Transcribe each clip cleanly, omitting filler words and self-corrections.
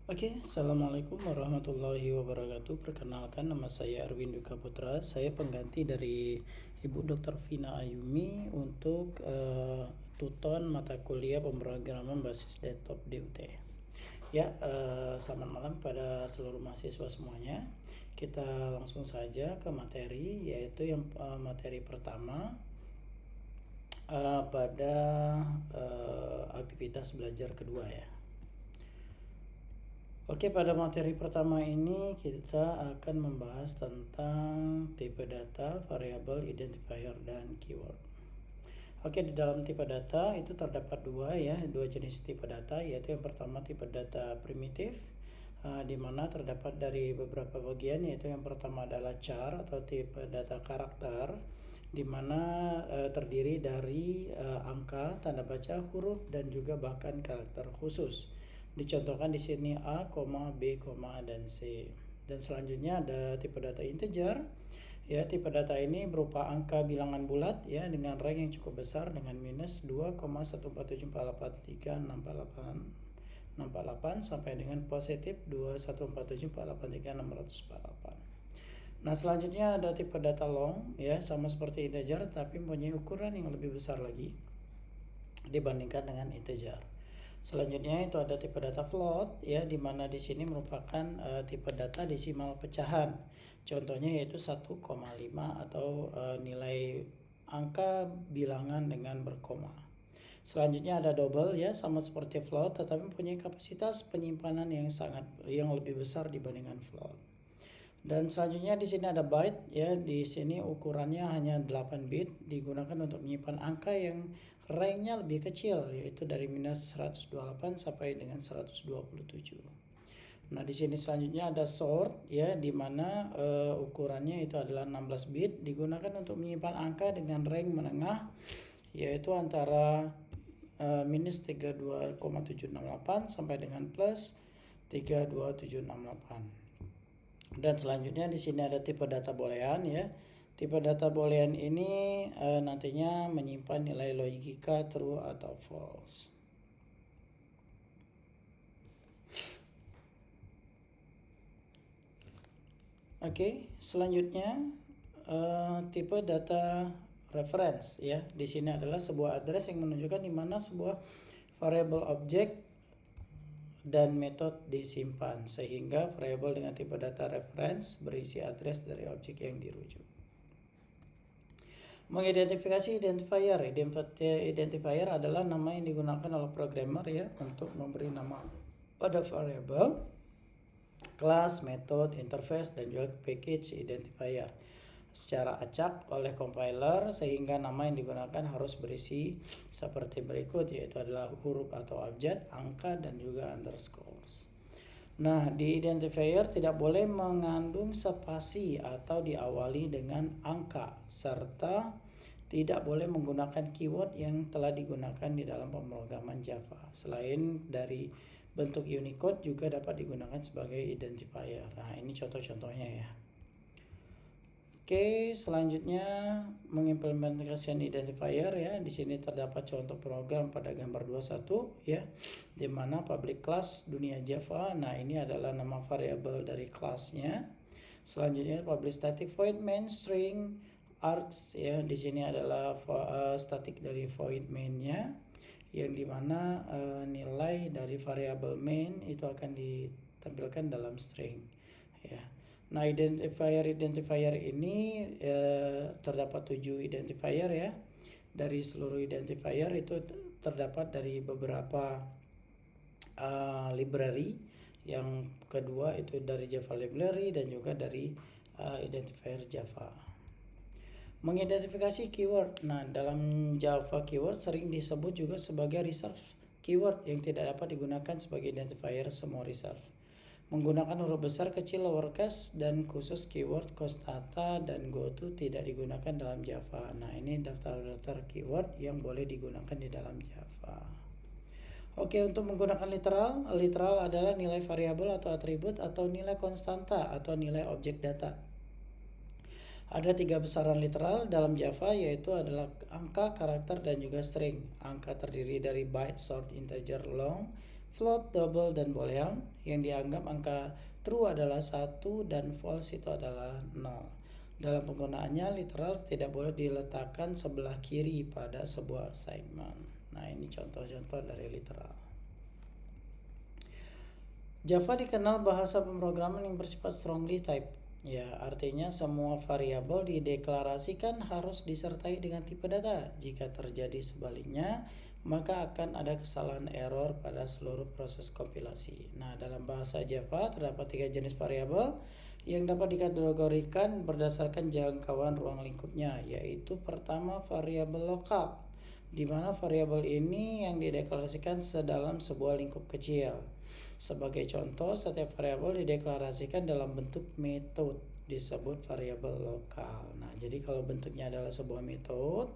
Assalamualaikum warahmatullahi wabarakatuh. Perkenalkan, nama saya Erwin Duka Putra. Saya pengganti dari Ibu Dr. Vina Ayumi untuk tuton mata kuliah pemrograman basis desktop DUT. Selamat malam pada seluruh mahasiswa semuanya. Kita langsung saja ke materi, yaitu yang materi pertama pada aktivitas belajar kedua ya. Pada materi pertama ini kita akan membahas tentang tipe data, variabel, identifier, dan keyword. Di dalam tipe data itu terdapat dua jenis tipe data, yaitu yang pertama tipe data primitif, di mana terdapat dari beberapa bagian, yaitu yang pertama adalah char atau tipe data karakter, di mana terdiri dari angka, tanda baca, huruf, dan juga bahkan karakter khusus. Dicontohkan di sini A, B, dan C. Dan selanjutnya ada tipe data integer. Tipe data ini berupa angka bilangan bulat dengan rank yang cukup besar dengan minus 2,147483648 sampai dengan positif 2,147483648. Nah, selanjutnya ada tipe data long sama seperti integer tapi mempunyai ukuran yang lebih besar lagi dibandingkan dengan integer. Selanjutnya itu ada tipe data float di mana di sini merupakan tipe data desimal pecahan. Contohnya yaitu 1,5 atau nilai angka bilangan dengan berkoma. Selanjutnya ada double sama seperti float tetapi mempunyai kapasitas penyimpanan yang lebih besar dibandingkan float. Dan selanjutnya di sini ada byte di sini ukurannya hanya 8 bit, digunakan untuk menyimpan angka yang ranknya lebih kecil, yaitu dari minus 128 sampai dengan 127. Nah, di sini selanjutnya ada sort di mana ukurannya itu adalah 16 bit, digunakan untuk menyimpan angka dengan rank menengah, yaitu antara minus 32,768 sampai dengan plus 32768. Dan selanjutnya di sini ada tipe data boolean Tipe data boolean ini nantinya menyimpan nilai logika true atau false. Selanjutnya tipe data reference Di sini adalah sebuah address yang menunjukkan di mana sebuah variable objek dan metode disimpan, sehingga variabel dengan tipe data reference berisi address dari objek yang dirujuk. Mengidentifikasi identifier. Identifier adalah nama yang digunakan oleh programmer untuk memberi nama pada variabel, kelas, metode, interface, dan juga package identifier secara acak oleh compiler, sehingga nama yang digunakan harus berisi seperti berikut, yaitu adalah huruf atau abjad, angka, dan juga underscores. Nah, di identifier tidak boleh mengandung spasi atau diawali dengan angka, serta tidak boleh menggunakan keyword yang telah digunakan di dalam pemrograman Java. Selain dari bentuk Unicode juga dapat digunakan sebagai identifier. Nah, ini contoh-contohnya selanjutnya mengimplementasikan identifier Di sini terdapat contoh program pada gambar 21 di mana public class dunia Java. Nah, ini adalah nama variabel dari kelasnya. Selanjutnya public static void main string args di sini adalah static dari void mainnya, yang dimana nilai dari variabel main itu akan ditampilkan dalam string Nah, identifier ini terdapat 7 identifier Dari seluruh identifier itu terdapat dari beberapa library. Yang kedua itu dari Java library dan juga dari identifier Java. Mengidentifikasi keyword. Nah, dalam Java keyword sering disebut juga sebagai reserve keyword yang tidak dapat digunakan sebagai identifier semua reserve. Menggunakan huruf besar, kecil, lowercase, dan khusus keyword constata dan goto tidak digunakan dalam Java. Nah, ini daftar-daftar keyword yang boleh digunakan di dalam Java. Untuk menggunakan literal. Literal adalah nilai variabel atau atribut atau nilai konstanta atau nilai objek data. Ada 3 besaran literal dalam Java, yaitu adalah angka, karakter, dan juga string. Angka terdiri dari byte, short, integer, long. float, double, dan boolean. Yang dianggap angka true adalah 1 dan false itu adalah 0. Dalam penggunaannya, literal tidak boleh diletakkan sebelah kiri pada sebuah assignment. Nah, ini contoh-contoh dari literal. Java dikenal bahasa pemrograman yang bersifat strongly type. Ya, artinya semua variabel dideklarasikan harus disertai dengan tipe data. Jika terjadi sebaliknya, maka akan ada kesalahan error pada seluruh proses kompilasi. Nah, dalam bahasa Java terdapat 3 jenis variabel yang dapat dikategorikan berdasarkan jangkauan ruang lingkupnya, yaitu pertama variabel lokal, di mana variabel ini yang dideklarasikan sedalam sebuah lingkup kecil. Sebagai contoh, setiap variabel dideklarasikan dalam bentuk metode disebut variabel lokal. Nah, jadi kalau bentuknya adalah sebuah metode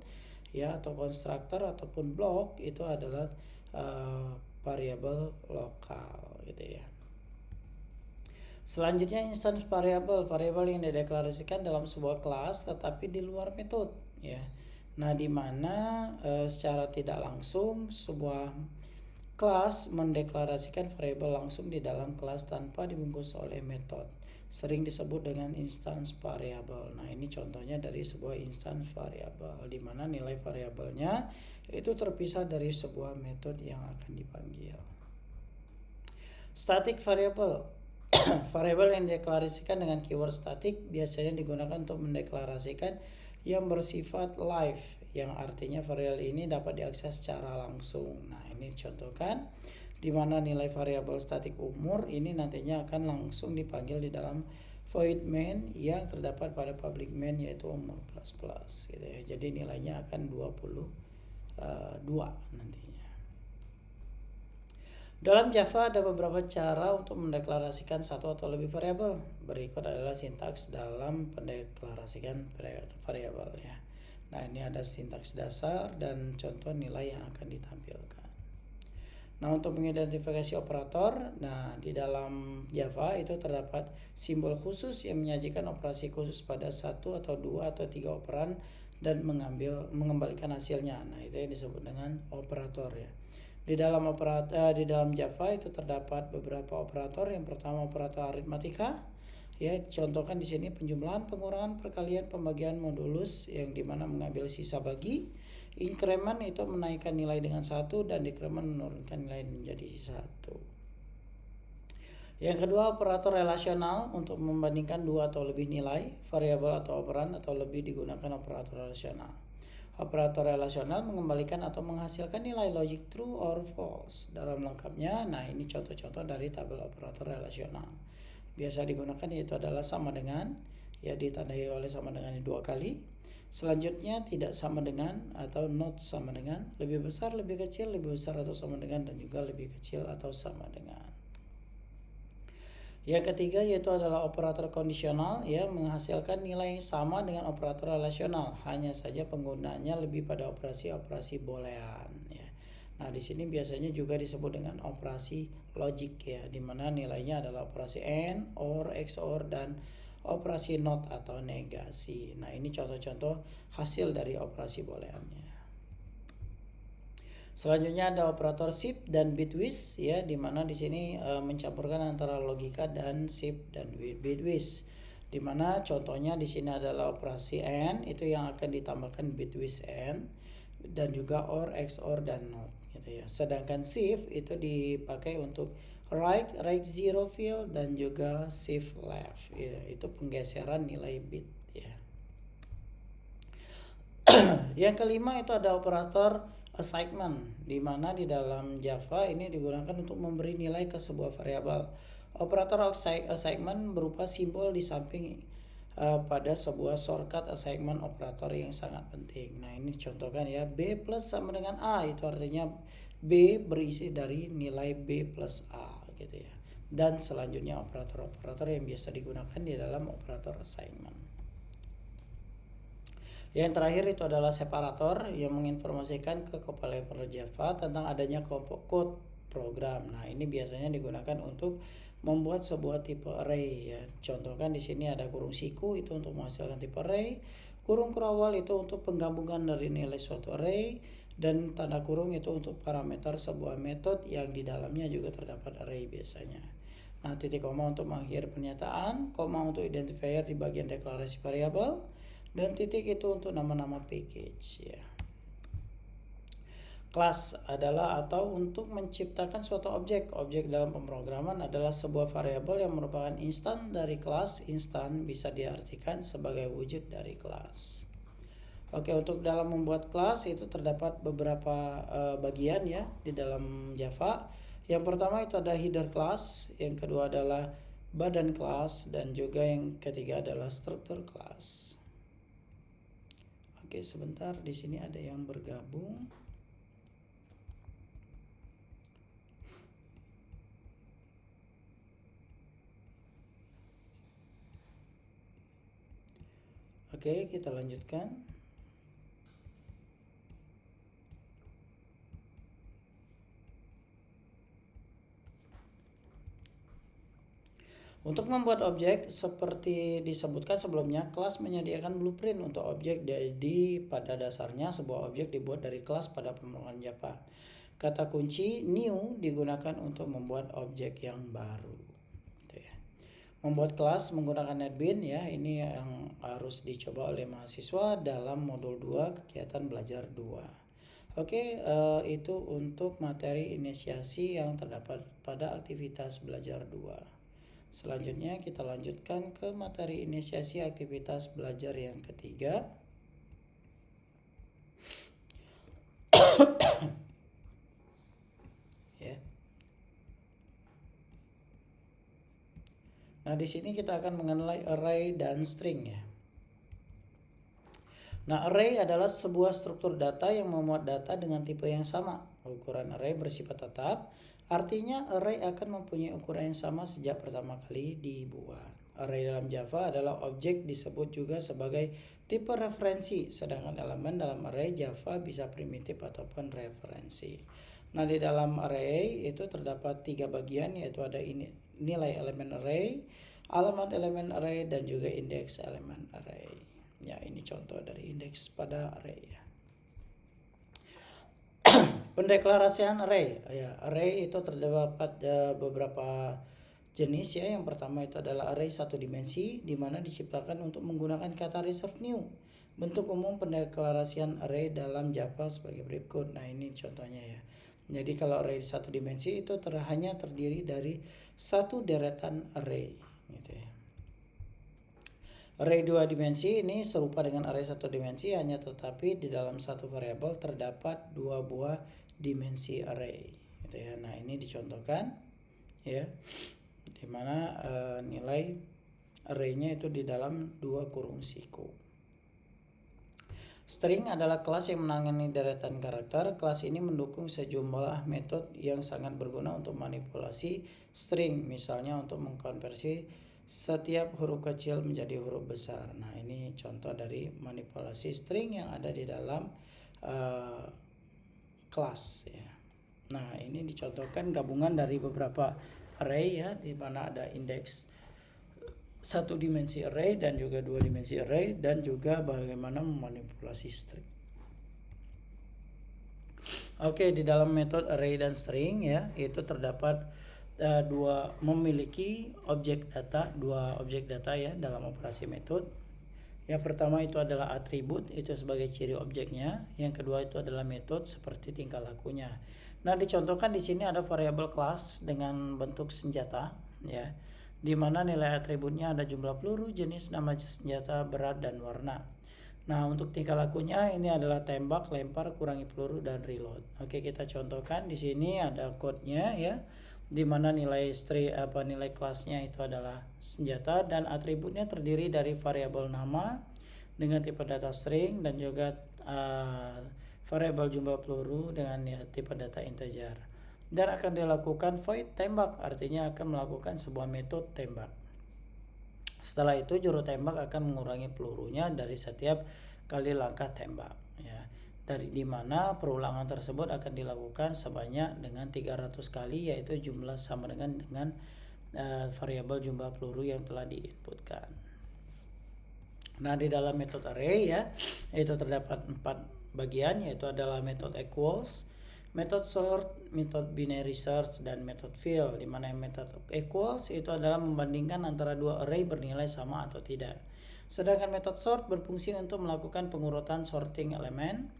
ya atau konstruktor ataupun blok, itu adalah variabel lokal gitu ya. Selanjutnya instance variabel yang dideklarasikan dalam sebuah kelas tetapi di luar metode ya. Nah, di mana secara tidak langsung sebuah kelas mendeklarasikan variabel langsung di dalam kelas tanpa dibungkus oleh metode, sering disebut dengan instance variable. Nah, ini contohnya dari sebuah instance variable di mana nilai variabelnya itu terpisah dari sebuah metode yang akan dipanggil. Static variable variabel yang dideklarasikan dengan keyword static biasanya digunakan untuk mendeklarasikan yang bersifat live, yang artinya variabel ini dapat diakses secara langsung. Nah, ini contohkan di mana nilai variabel statik umur ini nantinya akan langsung dipanggil di dalam void main yang terdapat pada public main, yaitu umur plus gitu ya. Jadi nilainya akan 22 nantinya. Dalam Java ada beberapa cara untuk mendeklarasikan satu atau lebih variabel. Berikut adalah sintaks dalam mendeklarasikan variabel ya. Nah, ini ada sintaks dasar dan contoh nilai yang akan ditampilkan. Nah, untuk mengidentifikasi operator, nah di dalam Java itu terdapat simbol khusus yang menyajikan operasi khusus pada 1 atau 2 atau 3 operan dan mengembalikan hasilnya. Nah, itu yang disebut dengan operator ya. Di dalam Java itu terdapat beberapa operator. Yang pertama operator aritmatika. Ya, contohkan di sini penjumlahan, pengurangan, perkalian, pembagian modulus yang dimana mengambil sisa bagi. Increment itu menaikkan nilai dengan 1 dan decrement menurunkan nilai menjadi 1. Yang kedua operator relasional untuk membandingkan 2 atau lebih nilai variabel atau operan atau lebih digunakan operator relasional. Operator relasional mengembalikan atau menghasilkan nilai logic true or false. Dalam lengkapnya, nah ini contoh-contoh dari tabel operator relasional. Biasa digunakan yaitu adalah sama dengan, ya ditandai oleh sama dengan 2 kali. Selanjutnya tidak sama dengan atau not sama dengan, lebih besar, lebih kecil, lebih besar atau sama dengan, dan juga lebih kecil atau sama dengan. Yang ketiga yaitu adalah operator kondisional, ya menghasilkan nilai sama dengan operator relasional, hanya saja penggunaannya lebih pada operasi-operasi boolean ya. Nah, di sini biasanya juga disebut dengan operasi logic ya, di mana nilainya adalah operasi AND, OR, XOR, dan operasi not atau negasi. Nah, ini contoh-contoh hasil dari operasi booleannya. Selanjutnya ada operator shift dan bitwise ya, di mana di sini mencampurkan antara logika dan shift dan bitwise. Di mana contohnya di sini adalah operasi AND itu yang akan ditambahkan bitwise AND, dan juga OR, XOR, dan NOT gitu ya. Sedangkan shift itu dipakai untuk right zero field dan juga shift left ya, itu penggeseran nilai bit ya. Yang kelima itu ada operator assignment, di mana di dalam Java ini digunakan untuk memberi nilai ke sebuah variabel. Operator assignment berupa simbol di samping pada sebuah shortcut assignment operator yang sangat penting. Nah, ini contohkan ya, B plus sama dengan A, itu artinya B berisi dari nilai B plus A gitu ya. Dan selanjutnya operator-operator yang biasa digunakan di dalam operator assignment. Yang terakhir itu adalah separator yang menginformasikan ke compiler Java tentang adanya kelompok code program. Nah, ini biasanya digunakan untuk membuat sebuah tipe array ya. Contohkan di sini ada kurung siku itu untuk menghasilkan tipe array, kurung kurawal itu untuk penggabungan dari nilai suatu array, dan tanda kurung itu untuk parameter sebuah metode yang di dalamnya juga terdapat array biasanya. Nah, titik koma untuk mengakhiri pernyataan, koma untuk identifier di bagian deklarasi variabel, dan titik itu untuk nama-nama package ya. Kelas adalah atau untuk menciptakan suatu objek. Objek dalam pemrograman adalah sebuah variabel yang merupakan instan dari kelas. Instan bisa diartikan sebagai wujud dari kelas. Oke, untuk dalam membuat kelas itu terdapat beberapa bagian ya di dalam Java. Yang pertama itu ada header class, yang kedua adalah badan kelas, dan juga yang ketiga adalah struktur kelas. Oke, sebentar, di sini ada yang bergabung. Oke, kita lanjutkan. Untuk membuat objek, seperti disebutkan sebelumnya, kelas menyediakan blueprint untuk objek. Jadi pada dasarnya sebuah objek dibuat dari kelas pada pemrograman Java. Kata kunci new digunakan untuk membuat objek yang baru. Membuat kelas menggunakan NetBeans ya, ini yang harus dicoba oleh mahasiswa dalam modul 2 kegiatan belajar 2. Oke, itu untuk materi inisiasi yang terdapat pada aktivitas belajar 2. Selanjutnya kita lanjutkan ke materi inisiasi aktivitas belajar yang ketiga. Ya. Nah, di sini kita akan mengenai array dan string ya. Nah, array adalah sebuah struktur data yang memuat data dengan tipe yang sama. Ukuran array bersifat tetap. Artinya array akan mempunyai ukuran yang sama sejak pertama kali dibuat. Array dalam Java adalah objek, disebut juga sebagai tipe referensi, sedangkan elemen dalam array Java bisa primitif ataupun referensi. Nah, di dalam array itu terdapat 3 bagian, yaitu ada nilai elemen array, alamat elemen array, dan juga indeks elemen array. Ya, ini contoh dari indeks pada array ya. Pendeklarasian array ya, array itu terdapat beberapa jenis ya. Yang pertama itu adalah array satu dimensi, di mana diciptakan untuk menggunakan kata reserve new. Bentuk umum pendeklarasian array dalam Java sebagai berikut. Nah, ini contohnya ya. Jadi kalau array satu dimensi itu hanya terdiri dari satu deretan array gitu ya. Array 2 dimensi ini serupa dengan array 1 dimensi, hanya tetapi di dalam satu variabel terdapat 2 buah dimensi array gitu ya. Nah, ini dicontohkan ya, dimana nilai array-nya itu di dalam 2 kurung siku. String adalah kelas yang menangani deretan karakter. Kelas ini mendukung sejumlah metode yang sangat berguna untuk manipulasi string, misalnya untuk mengkonversi setiap huruf kecil menjadi huruf besar. Nah, ini contoh dari manipulasi string yang ada di dalam kelas ya. Nah, ini dicontohkan gabungan dari beberapa array ya, di mana ada indeks 1 dimensi array dan juga 2 dimensi array, dan juga bagaimana memanipulasi string. Oke, di dalam metode array dan string ya, itu terdapat memiliki objek data, 2 objek data ya dalam operasi metode. Yang pertama itu adalah atribut, itu sebagai ciri objeknya. Yang kedua itu adalah metode seperti tingkah lakunya. Nah, dicontohkan di sini ada variabel kelas dengan bentuk senjata ya, di mana nilai atributnya ada jumlah peluru, jenis, nama senjata, berat, dan warna. Nah, untuk tingkah lakunya ini adalah tembak, lempar, kurangi peluru, dan reload. Oke, kita contohkan di sini ada code-nya ya, di mana nilai nilai kelasnya itu adalah senjata, dan atributnya terdiri dari variabel nama dengan tipe data string, dan juga variabel jumlah peluru dengan tipe data integer. Dan akan dilakukan void tembak, artinya akan melakukan sebuah metode tembak. Setelah itu juru tembak akan mengurangi pelurunya dari setiap kali langkah tembak ya. Dari dimana perulangan tersebut akan dilakukan sebanyak dengan 300 kali, yaitu jumlah sama dengan variabel jumlah peluru yang telah diinputkan. Nah, di dalam metode array ya, itu terdapat 4 bagian, yaitu adalah method equals, method sort, method binary search, dan method fill. Di mana method equals itu adalah membandingkan antara dua array bernilai sama atau tidak. Sedangkan method sort berfungsi untuk melakukan pengurutan sorting elemen,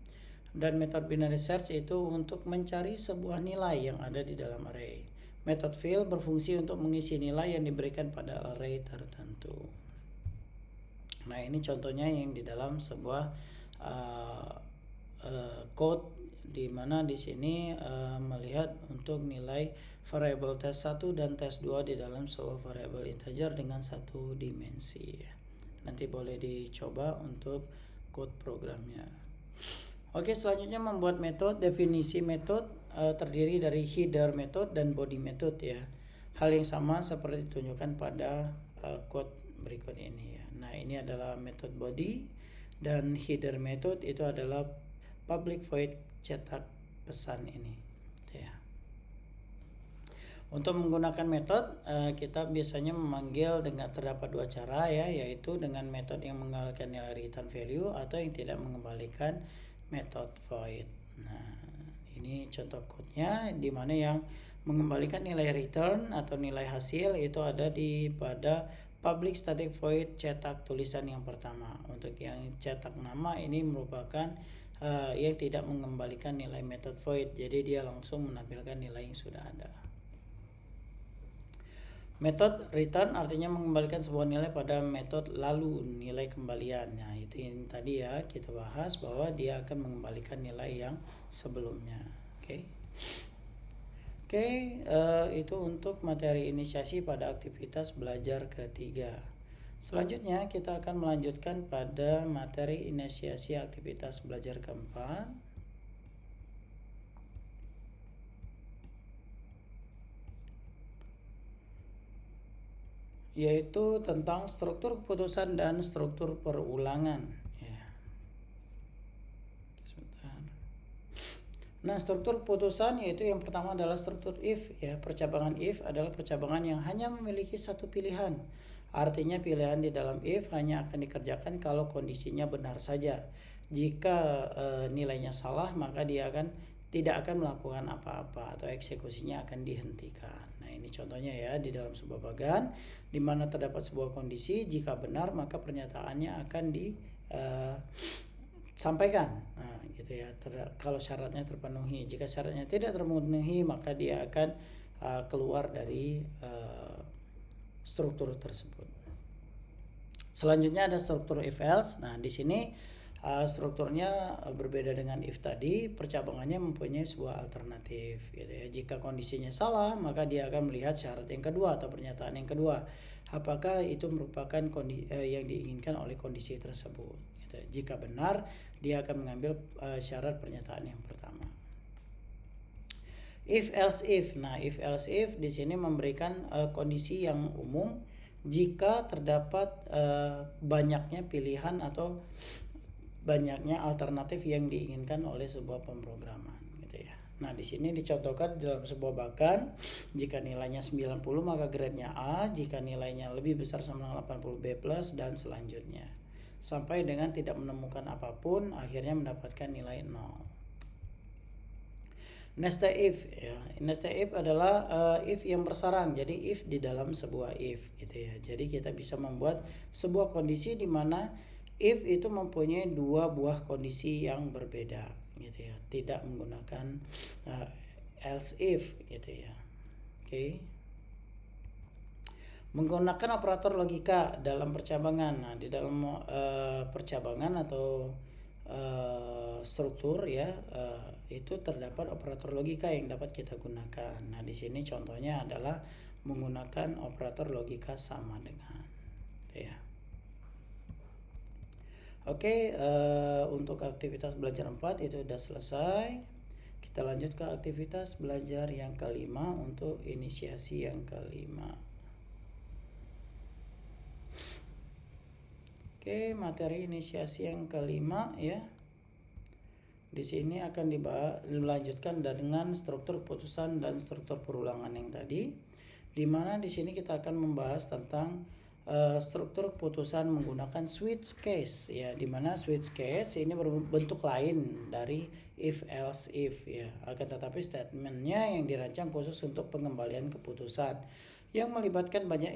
dan method binary search itu untuk mencari sebuah nilai yang ada di dalam array. Method fill berfungsi untuk mengisi nilai yang diberikan pada array tertentu. Nah, ini contohnya yang di dalam sebuah code, di mana di sini melihat untuk nilai variabel test 1 dan test 2 di dalam sebuah variabel integer dengan satu dimensi. Nanti boleh dicoba untuk code programnya. Oke, selanjutnya membuat metode. Definisi metode terdiri dari header method dan body method ya. Hal yang sama seperti ditunjukkan pada code berikut ini ya. Nah, ini adalah method body, dan header method itu adalah public void cetak pesan ini ya. Untuk menggunakan metode kita biasanya memanggil dengan terdapat dua cara ya, yaitu dengan metode yang mengembalikan nilai return value atau yang tidak mengembalikan method void. Nah, ini contoh code-nya, di mana yang mengembalikan nilai return atau nilai hasil itu ada pada public static void cetak tulisan yang pertama. Untuk yang cetak nama ini merupakan yang tidak mengembalikan nilai method void, jadi dia langsung menampilkan nilai yang sudah ada. Method return artinya mengembalikan sebuah nilai pada metode lalu nilai kembalian. Nah, itu yang tadi ya kita bahas, bahwa dia akan mengembalikan nilai yang sebelumnya. Oke, itu untuk materi inisiasi pada aktivitas belajar ketiga. Selanjutnya kita akan melanjutkan pada materi inisiasi aktivitas belajar keempat, yaitu tentang struktur keputusan dan struktur perulangan ya. Nah, struktur keputusan yaitu yang pertama adalah struktur if ya. Percabangan if adalah percabangan yang hanya memiliki satu pilihan. Artinya pilihan di dalam if hanya akan dikerjakan kalau kondisinya benar saja. Jika nilainya salah, maka dia tidak akan melakukan apa-apa atau eksekusinya akan dihentikan. Nah, ini contohnya ya di dalam sebuah bagan di mana terdapat sebuah kondisi, jika benar maka pernyataannya akan disampaikan. Nah, gitu ya. Kalau syaratnya terpenuhi, jika syaratnya tidak terpenuhi maka dia akan keluar dari struktur tersebut. Selanjutnya ada struktur if else. Nah, di sini strukturnya berbeda dengan if tadi. Percabangannya mempunyai sebuah alternatif gitu ya. Jika kondisinya salah, maka dia akan melihat syarat yang kedua atau pernyataan yang kedua, apakah itu merupakan yang diinginkan oleh kondisi tersebut gitu. Jika benar, dia akan mengambil syarat pernyataan yang pertama. If else if. Nah, if else if di sini memberikan kondisi yang umum jika terdapat banyaknya pilihan atau banyaknya alternatif yang diinginkan oleh sebuah pemrograman gitu ya. Nah, di sini dicontohkan dalam sebuah bagan, jika nilainya 90 maka grade-nya A, jika nilainya lebih besar sama dengan 80 B+, dan selanjutnya. Sampai dengan tidak menemukan apapun, akhirnya mendapatkan nilai 0. Nested if ya. Nested if adalah if yang bersarang. Jadi if di dalam sebuah if gitu ya. Jadi kita bisa membuat sebuah kondisi di mana if itu mempunyai dua buah kondisi yang berbeda gitu ya. Tidak menggunakan else if gitu ya. Oke. Menggunakan operator logika dalam percabangan. Nah, di dalam percabangan atau struktur ya, itu terdapat operator logika yang dapat kita gunakan. Nah, di sini contohnya adalah menggunakan operator logika sama dengan ya. Oke, untuk aktivitas belajar 4 itu sudah selesai. Kita lanjut ke aktivitas belajar yang kelima untuk inisiasi yang kelima. Oke, materi inisiasi yang kelima ya. Di sini akan dilanjutkan dengan struktur keputusan dan struktur perulangan yang tadi. Di mana di sini kita akan membahas tentang struktur keputusan menggunakan switch case ya, dimana switch case ini berbentuk lain dari if else if ya, akan tetapi statementnya yang dirancang khusus untuk pengembalian keputusan yang melibatkan banyak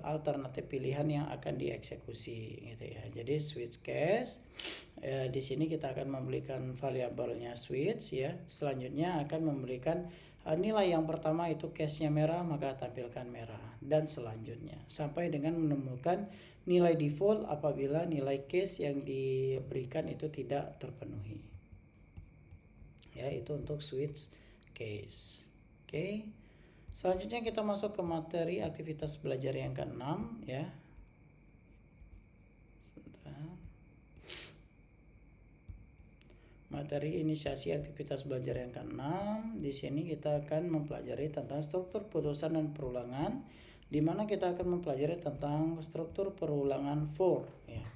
alternatif pilihan yang akan dieksekusi gitu ya. Jadi switch case di sini kita akan memberikan variabelnya switch ya. Selanjutnya akan memberikan nilai yang pertama itu case-nya merah, maka tampilkan merah, dan selanjutnya sampai dengan menemukan nilai default apabila nilai case yang diberikan itu tidak terpenuhi. Ya, itu untuk switch case. Oke. Selanjutnya kita masuk ke materi aktivitas belajar yang ke-6 ya. Materi inisiasi aktivitas belajar yang ke-6. Di sini kita akan mempelajari tentang struktur putusan dan perulangan, di mana kita akan mempelajari tentang struktur perulangan for ya.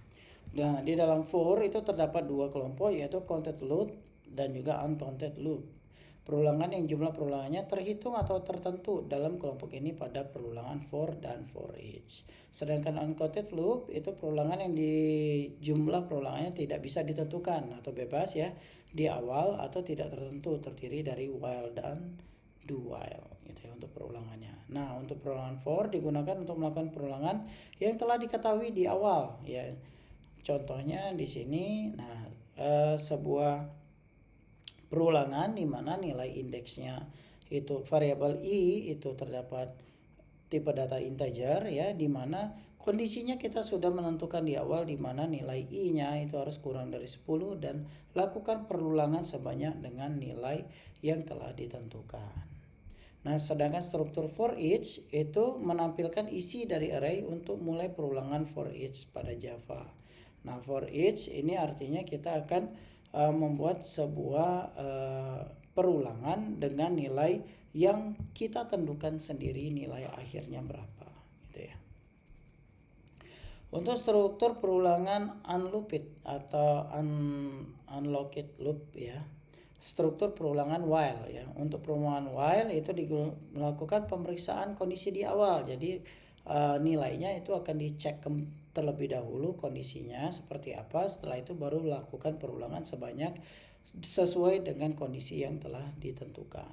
Nah, di dalam for itu terdapat dua kelompok, yaitu counted loop dan juga uncounted loop. Perulangan yang jumlah perulangannya terhitung atau tertentu dalam kelompok ini pada perulangan for dan for each. Sedangkan uncounted loop itu perulangan yang di jumlah perulangannya tidak bisa ditentukan atau bebas ya di awal atau tidak tertentu, terdiri dari while dan do while gitu ya untuk perulangannya. Nah, untuk perulangan for digunakan untuk melakukan perulangan yang telah diketahui di awal ya. Contohnya di sini sebuah perulangan di mana nilai indeksnya itu variabel i itu terdapat tipe data integer ya, di mana kondisinya kita sudah menentukan di awal di mana nilai i-nya itu harus kurang dari 10 dan lakukan perulangan sebanyak dengan nilai yang telah ditentukan. Nah, sedangkan struktur for each itu menampilkan isi dari array untuk mulai perulangan for each pada Java. Nah, for each ini artinya kita akan membuat sebuah perulangan dengan nilai yang kita tentukan sendiri nilai akhirnya berapa gitu ya. Untuk struktur perulangan unlooped atau unlocked loop ya. Struktur perulangan while ya. Untuk perulangan while itu melakukan pemeriksaan kondisi di awal. Jadi nilainya itu akan dicek terlebih dahulu kondisinya seperti apa, setelah itu baru lakukan perulangan sebanyak sesuai dengan kondisi yang telah ditentukan.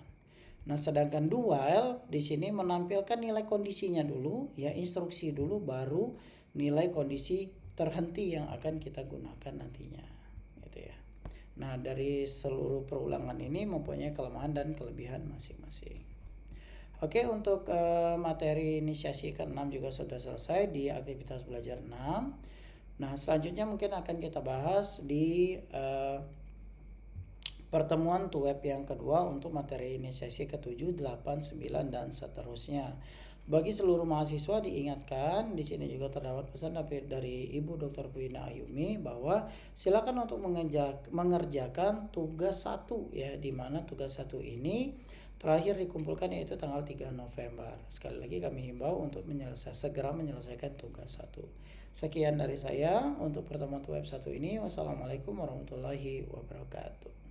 Nah, sedangkan do while di sini menampilkan nilai kondisinya dulu ya, instruksi dulu baru nilai kondisi terhenti yang akan kita gunakan nantinya gitu ya. Nah, dari seluruh perulangan ini mempunyai kelemahan dan kelebihan masing-masing. Oke, untuk materi inisiasi ke-6 juga sudah selesai di aktivitas belajar 6. Nah, selanjutnya mungkin akan kita bahas di pertemuan web yang kedua untuk materi inisiasi ke-7, 8, 9 dan seterusnya. Bagi seluruh mahasiswa diingatkan, di sini juga terdapat pesan dari Ibu Dr. Buina Ayumi bahwa silakan untuk mengerjakan tugas 1 ya, di mana tugas 1 ini terakhir dikumpulkan yaitu tanggal 3 November. Sekali lagi kami himbau untuk segera menyelesaikan tugas 1. Sekian dari saya untuk pertemuan web 1 ini. Wassalamualaikum warahmatullahi wabarakatuh.